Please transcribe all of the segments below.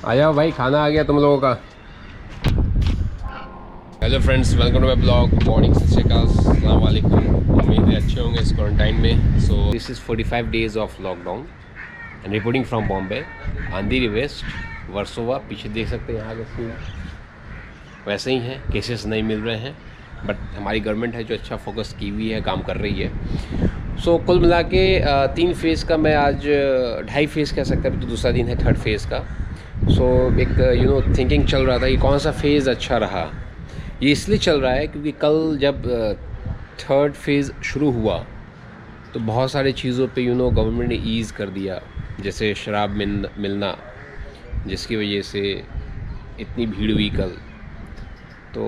आ जाओ भाई, खाना आ गया तुम लोगों का। Hello friends, welcome to my blog. Morning, सत श्री अकाल, अस्सलाम वालेकुम। उम्मीद है अच्छे होंगे इस क्वारंटाइन में। So this is 45 days of lockdown and reporting from Bombay, Andheri west, Versova. पीछे देख सकते हैं यहाँ के सीन वैसे ही हैं, केसेस नहीं मिल रहे हैं, बट हमारी गवर्नमेंट है जो अच्छा फोकस की हुई है, काम कर रही है। सो कुल मिला के 3 फेज़ का मैं आज 2.5 फेज़ कह सकते हैं, तो दूसरा दिन है 3rd फेज़ का। सो एक थिंकिंग चल रहा था कि कौन सा फेज़ अच्छा रहा। ये इसलिए चल रहा है क्योंकि कल जब 3rd फेज़ शुरू हुआ तो बहुत सारी चीज़ों पे गवर्नमेंट ने ईज़ कर दिया, जैसे शराब मिलना, जिसकी वजह से इतनी भीड़ हुई कल। तो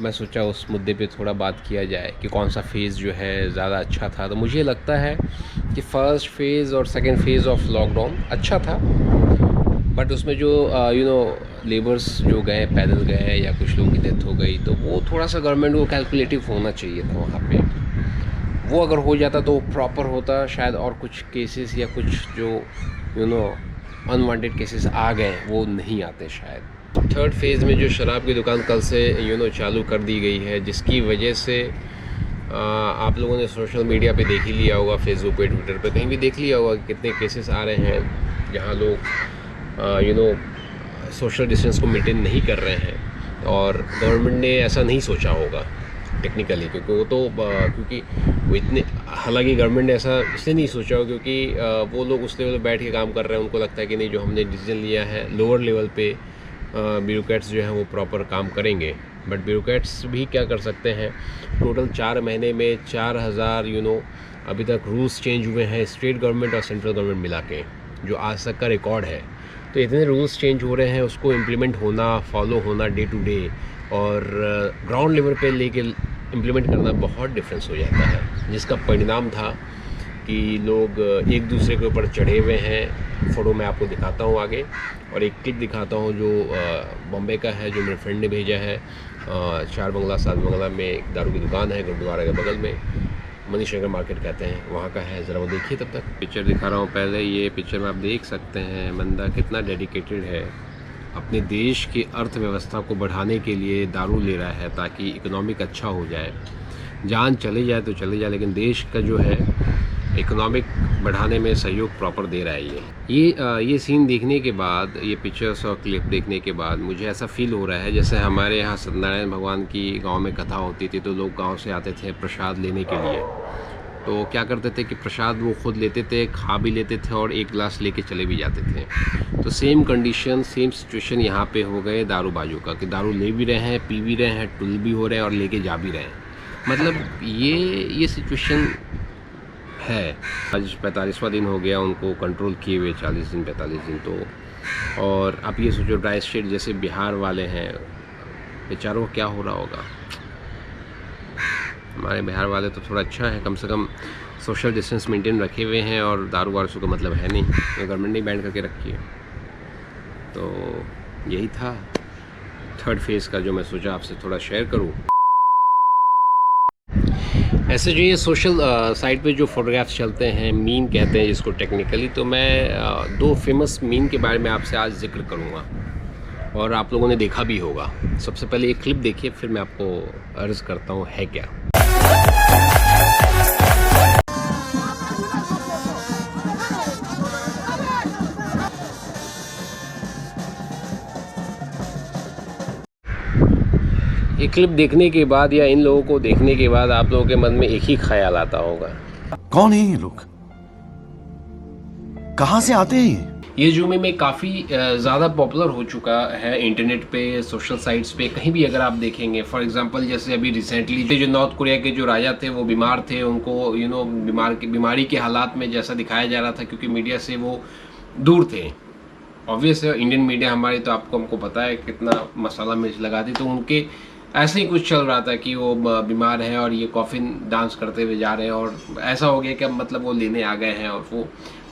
मैं सोचा उस मुद्दे पे थोड़ा बात किया जाए कि कौन सा फ़ेज़ जो है ज़्यादा अच्छा था। तो मुझे लगता है कि फ़र्स्ट फेज़ और सेकंड फेज़ ऑफ लॉकडाउन अच्छा था, बट उसमें जो लेबर्स जो गए, पैदल गए या कुछ लोगों की डेथ हो गई, तो वो थोड़ा सा गवर्नमेंट को कैलकुलेटिव होना चाहिए था वहाँ पे। वो अगर हो जाता तो प्रॉपर होता शायद, और कुछ केसेस या कुछ जो अनवांटेड केसेस आ गए वो नहीं आते शायद। 3rd फेज़ में जो शराब की दुकान कल से चालू कर दी गई है, जिसकी वजह से आप लोगों ने सोशल मीडिया पे देख ही लिया होगा, फेसबुक पे, ट्विटर पे, कहीं भी देख लिया होगा कि कितने केसेस आ रहे हैं जहाँ लोग सोशल डिस्टेंस को मेंटेन नहीं कर रहे हैं। और गवर्नमेंट ने ऐसा नहीं सोचा होगा टेक्निकली, क्योंकि क्योंकि वो इतने, हालांकि गवर्नमेंट ने ऐसा इसलिए नहीं सोचा हो क्योंकि वो लोग उस लेवल पर बैठ के काम कर रहे हैं। उनको लगता है कि नहीं, जो हमने डिसीजन लिया है लोअर लेवल पे ब्यूरोक्रेट्स जो हैं वो प्रॉपर काम करेंगे। बट ब्यूरोक्रेट्स भी क्या कर सकते हैं। टोटल 4 महीने में 4000 अभी तक रूल्स चेंज हुए हैं, स्टेट गवर्नमेंट और सेंट्रल गवर्नमेंट मिला के, जो आज तक का रिकॉर्ड है। तो इतने रूल्स चेंज हो रहे हैं, उसको इम्प्लीमेंट होना, फॉलो होना डे टू डे, और ग्राउंड लेवल पे लेके इम्प्लीमेंट करना बहुत डिफरेंस हो जाता है, जिसका परिणाम था कि लोग एक दूसरे के ऊपर चढ़े हुए हैं। फ़ोटो मैं आपको दिखाता हूँ आगे, और एक क्लिप दिखाता हूँ जो बॉम्बे का है, जो मेरे फ्रेंड ने भेजा है। 4 बंगला 7 बंगला में एक दारू की दुकान है गुरुद्वारा के बगल में, मनीशनगर मार्केट कहते हैं, वहाँ का है। ज़रा वो देखिए। तब तक पिक्चर दिखा रहा हूँ। पहले ये पिक्चर में आप देख सकते हैं बंदा कितना डेडिकेटेड है, अपने देश की अर्थव्यवस्था को बढ़ाने के लिए दारू ले रहा है ताकि इकोनॉमिक अच्छा हो जाए। जान चले जाए तो चले जाए, लेकिन देश का जो है इकोनॉमिक बढ़ाने में सहयोग प्रॉपर दे रहा है। ये सीन देखने के बाद, ये पिक्चर्स और क्लिप देखने के बाद मुझे ऐसा फील हो रहा है जैसे हमारे यहाँ सत्यनारायण भगवान की गांव में कथा होती थी, तो लोग गांव से आते थे प्रसाद लेने के लिए। तो क्या करते थे कि प्रसाद वो खुद लेते थे, खा भी लेते थे, और एक गिलास लेके चले भी जाते थे। तो सेम कंडीशन, सेम सिचुएशन यहाँ पे हो गए दारूबाजों का, कि दारू ले भी रहे हैं, पी भी रहे हैं, टुल भी हो रहे हैं और लेके जा भी रहे हैं। मतलब ये सिचुएशन है। आज 45वां दिन हो गया उनको कंट्रोल किए हुए, 40 दिन 45 दिन। तो और आप ये सोचो, ड्राई स्टेट जैसे बिहार वाले हैं, बेचारों को क्या हो रहा होगा। हमारे बिहार वाले तो थोड़ा अच्छा है, कम से कम सोशल डिस्टेंस मेंटेन रखे हुए हैं, और दारू वारू का मतलब है नहीं, तो गवर्नमेंट ने बैन करके रखी है। तो यही था 3rd फेज़ का, जो मैं सोचा आपसे थोड़ा शेयर करूँ। ऐसे जो ये सोशल साइट पे जो फोटोग्राफ्स चलते हैं, मीम कहते हैं जिसको टेक्निकली, तो मैं 2 फेमस मीम के बारे में आपसे आज जिक्र करूँगा, और आप लोगों ने देखा भी होगा। सबसे पहले एक क्लिप देखिए, फिर मैं आपको अर्ज़ करता हूँ है क्या। ये क्लिप देखने के बाद या इन लोगों को देखने के बाद आप लोगों के मन में एक ही ख्याल आता होगा, कौन है ये लोग, कहां से आते हैं ये जो में काफ़ी ज़्यादा पॉपुलर हो चुका है इंटरनेट पे, सोशल साइट्स पे, कहीं भी अगर आप देखेंगे। फॉर एग्जांपल जैसे अभी रिसेंटली जो नॉर्थ कोरिया के जो राजा थे वो बीमार थे, उनको बीमारी के हालात में जैसा दिखाया जा रहा था, क्योंकि मीडिया से वो दूर थे। ऑब्वियस है, इंडियन मीडिया हमारी तो हमको पता है कितना मसाला मिर्च लगाती, तो उनके ऐसे ही कुछ चल रहा था कि वो बीमार है और ये कॉफिन डांस करते हुए जा रहे हैं, और ऐसा हो गया कि मतलब वो लेने आ गए हैं, और वो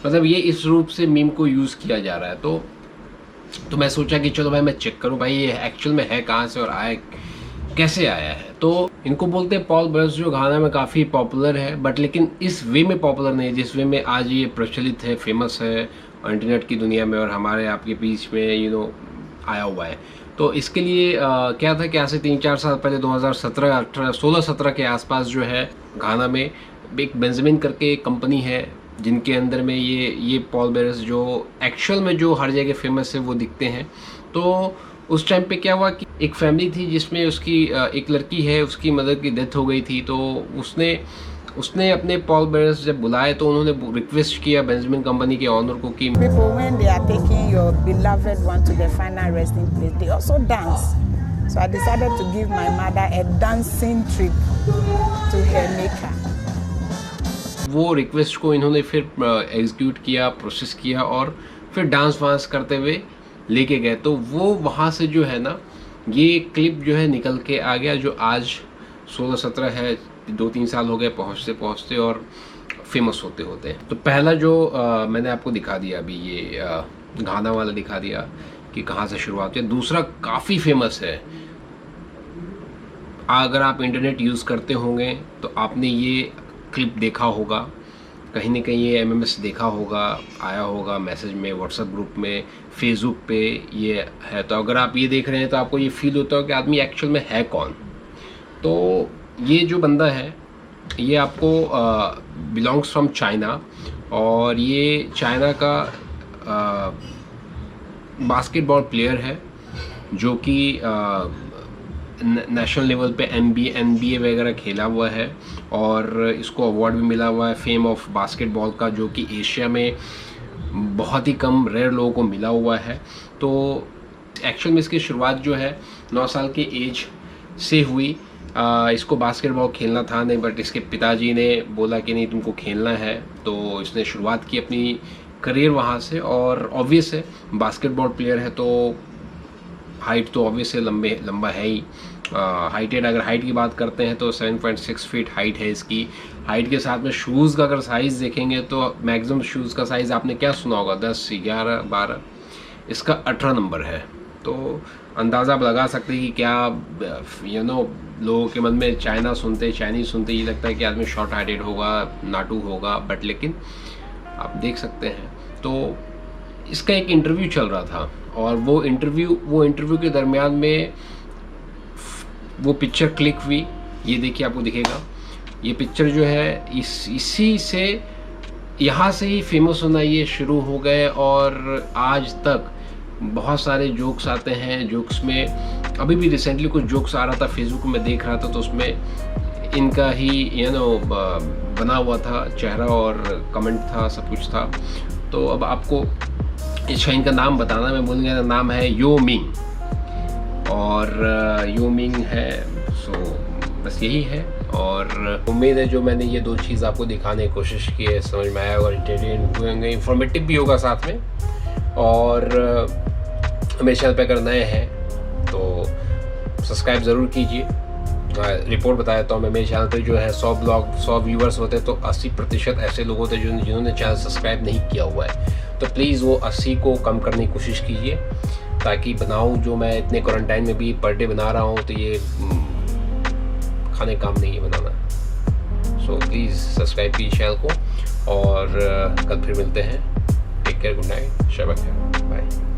मतलब ये इस रूप से मीम को यूज़ किया जा रहा है। तो मैं सोचा कि चलो भाई मैं चेक करूं भाई ये एक्चुअल में है कहाँ से और आया कैसे आया है। तो इनको बोलते हैं पॉल ब्रश, जो घाना में काफ़ी पॉपुलर है, बट लेकिन इस वे में पॉपुलर नहीं जिस वे में आज ये प्रचलित है, फेमस है, और इंटरनेट की दुनिया में और हमारे आपके बीच में आया हुआ है। तो इसके लिए क्या था कि आज से 3-4 साल पहले 2017, 18, 16, 17 के आसपास जो है घाना में एक बेंजामिन करके एक कंपनी है जिनके अंदर में ये पॉल बेयर्स जो एक्चुअल में जो हर जगह फेमस है वो दिखते हैं। तो उस टाइम पे क्या हुआ कि एक फैमिली थी जिसमें उसकी एक लड़की है, उसकी मदर की डेथ हो गई थी। तो उसने अपने पॉल बेयर्स जब बुलाए तो उन्होंने रिक्वेस्ट किया बेंजामिन कंपनी के ऑनर को कि People, when they are taking your beloved one to the final resting place, they also dance. So I decided to give my mother a dancing trip to her maker. वो request को इन्होंने फिर execute किया, process किया और फिर dance वांस करते हुए लेके गए। तो वो वहाँ से जो है ना ये क्लिप जो है निकल के आ गया, जो आज 16-17 है, 2-3 साल हो गए पहुँचते पहुँचते और फेमस होते होते। तो पहला जो मैंने आपको दिखा दिया अभी, ये घाना वाला दिखा दिया कि कहाँ से शुरुआत है। दूसरा काफ़ी फेमस है, अगर आप इंटरनेट यूज़ करते होंगे तो आपने ये क्लिप देखा होगा, कहीं ना कहीं ये MMS देखा होगा, आया होगा मैसेज में, व्हाट्सएप ग्रुप में, फेसबुक पे ये है। तो अगर आप ये देख रहे हैं तो आपको ये फील होता है कि आदमी एक्चुअल में है कौन। तो ये जो बंदा है ये आपको बिलोंग्स फ्रॉम चाइना, और ये चाइना का बास्केटबॉल प्लेयर है जो कि नेशनल लेवल पे NBA वगैरह खेला हुआ है और इसको अवार्ड भी मिला हुआ है फेम ऑफ बास्केटबॉल का, जो कि एशिया में बहुत ही कम रेयर लोगों को मिला हुआ है। तो एक्चुअल में इसकी शुरुआत जो है 9 साल की एज से हुई। इसको बास्केटबॉल खेलना था नहीं, बट इसके पिताजी ने बोला कि नहीं तुमको खेलना है, तो इसने शुरुआत की अपनी करियर वहाँ से। और ऑब्वियस है बास्केटबॉल प्लेयर है तो हाइट तो ऑब्वियस है, लंबा है ही। हाइटेड अगर हाइट की बात करते हैं तो 7.6 फीट हाइट है इसकी। हाइट के साथ में शूज़ का अगर साइज़ देखेंगे तो मैक्सिमम शूज़ का साइज़ आपने क्या सुना होगा, 10, 11, 12, इसका 18 नंबर है। तो अंदाज़ा आप लगा सकते हैं कि क्या लोगों के मन में चाइनीज़ सुनते ही लगता है कि आदमी शॉर्ट हाइटेड होगा, नाटू होगा, बट लेकिन आप देख सकते हैं। तो इसका एक इंटरव्यू चल रहा था और वो इंटरव्यू के दरमियान में वो पिक्चर क्लिक हुई। ये देखिए, आपको दिखेगा ये पिक्चर जो है इसी से यहाँ से ही फेमस होना ये शुरू हो गए। और आज तक बहुत सारे जोक्स आते हैं। जोक्स में अभी भी रिसेंटली कुछ जोक्स आ रहा था, फेसबुक में देख रहा था, तो उसमें इनका ही बना हुआ था चेहरा और कमेंट था, सब कुछ था। तो अब आपको इस इनका नाम बताना मैं भूल गया, नाम है यो मिंग, और यो मिंग है। सो बस यही है, और उम्मीद है जो मैंने ये 2 चीज़ आपको दिखाने की कोशिश की है समझ में आया और होंगे, इंफॉर्मेटिव भी होगा साथ में। और मेरे चैनल पे अगर नए हैं तो सब्सक्राइब ज़रूर कीजिए। रिपोर्ट बताया तो मैं, मेरे चैनल पे जो है 100 व्यूवर्स होते तो 80% ऐसे लोग होते जिन्होंने चैनल सब्सक्राइब नहीं किया हुआ है। तो प्लीज़ वो 80 को कम करने की कोशिश कीजिए, ताकि बनाऊँ जो मैं इतने क्वारंटाइन में भी पर डे बना रहा हूँ, तो ये खाने काम नहीं है बनाना। सो प्लीज़ सब्सक्राइब कीजिए चैनल को, और कल फिर मिलते हैं। टेक केयर, गुड नाइट, शब खैर, बाय।